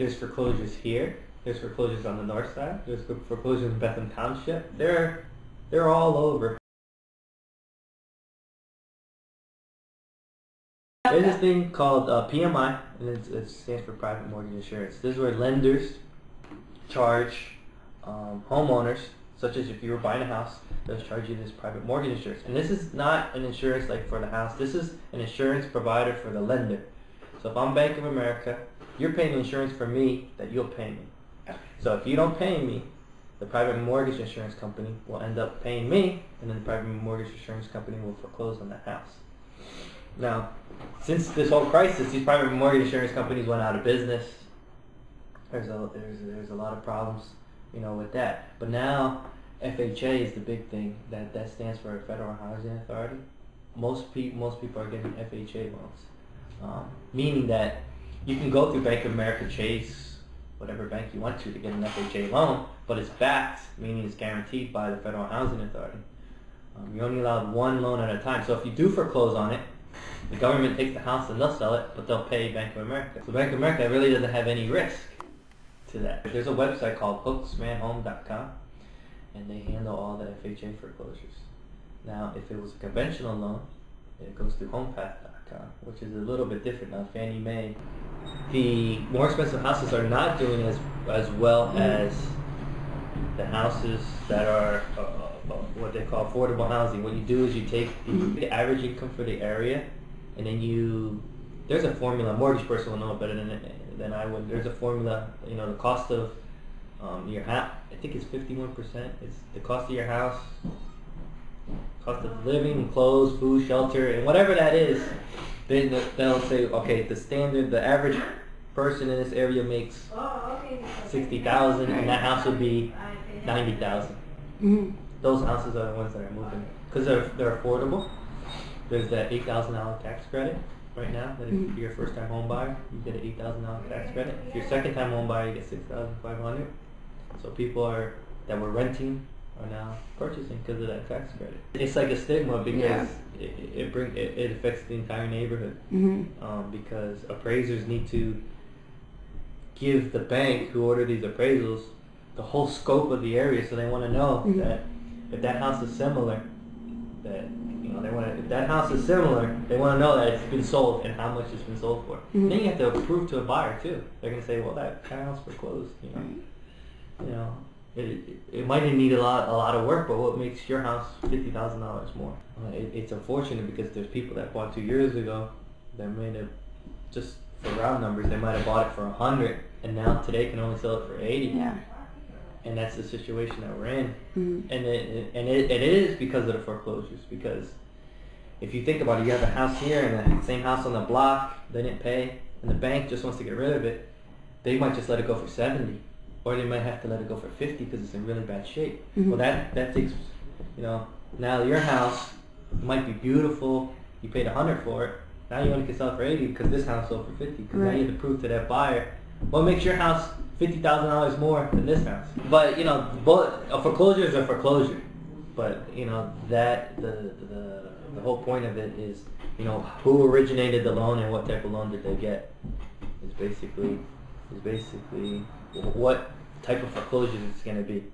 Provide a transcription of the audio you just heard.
There's foreclosures here. There's foreclosures on the north side. There's foreclosures in Bethlehem Township. They're all over. There's this thing called PMI, and it stands for Private Mortgage Insurance. This is where lenders charge homeowners, such as if you were buying a house, they'll charge you this private mortgage insurance. And this is not an insurance like for the house. This is an insurance provider for the lender. So if I'm Bank of America, you're paying insurance for me that you'll pay me. So if you don't pay me, the private mortgage insurance company will end up paying me, and then the private mortgage insurance company will foreclose on that house. Now, since this whole crisis, these private mortgage insurance companies went out of business. There's a lot of problems, with that. But now, FHA is the big thing. That stands for Federal Housing Authority. Most people are getting FHA loans, meaning that you can go through Bank of America, Chase, whatever bank you want to get an FHA loan, but it's backed, meaning it's guaranteed by the Federal Housing Authority. You're only allowed one loan at a time. So if you do foreclose on it, the government takes the house and they'll sell it, but they'll pay Bank of America. So Bank of America really doesn't have any risk to that. There's a website called hooksmanhome.com, and they handle all the FHA foreclosures. Now, if it was a conventional loan, it goes through homepath.com, which is a little bit different now. Fannie Mae. The more expensive houses are not doing as well as the houses that are what they call affordable housing. What you do is you take the average income for the area, and then there's a formula. A mortgage person will know it better than I would. There's a formula. The cost of your house. I think it's 51%. It's the cost of your house, cost of living, clothes, food, shelter, and whatever that is. Then they'll say, okay, the average person in this area makes $60,000, and that house would be $90,000. Mm-hmm. Those houses are the ones that are moving because they're affordable. There's that $8,000 tax credit right now. That if you're a first-time home buyer, you get an $8,000 tax credit. If you're a second-time home buyer, you get $6,500. So people that were renting are now purchasing because of that tax credit. It's like a stigma because it affects the entire neighborhood. Mm-hmm. Because appraisers need to give the bank who order these appraisals the whole scope of the area, so they want to know that if that house is similar, if that house is similar, they want to know that it's been sold and how much it's been sold for. Mm-hmm. Then you have to prove to a buyer too. They're going to say, well, that house foreclosed. It might need a lot of work, but what makes your house $50,000 more? It's unfortunate because there's people that bought 2 years ago that made it, just for round numbers, they might have bought it for $100, and now today can only sell it for $80. Yeah. And that's the situation that we're in. Mm-hmm. And it is because of the foreclosures. Because if you think about it, you have a house here and the same house on the block, they didn't pay, and the bank just wants to get rid of it. They might just let it go for 70, or they might have to let it go for 50 because it's in really bad shape. Mm-hmm. Well, that takes, now your house might be beautiful. You paid $100 for it. Now you only can sell it for 80 because this house sold for 50. Because now you have to prove to that buyer what makes your house $50,000 more than this house. But a foreclosure is a foreclosure. But that the whole point of it is who originated the loan and what type of loan did they get is basically what type of foreclosure it's going to be.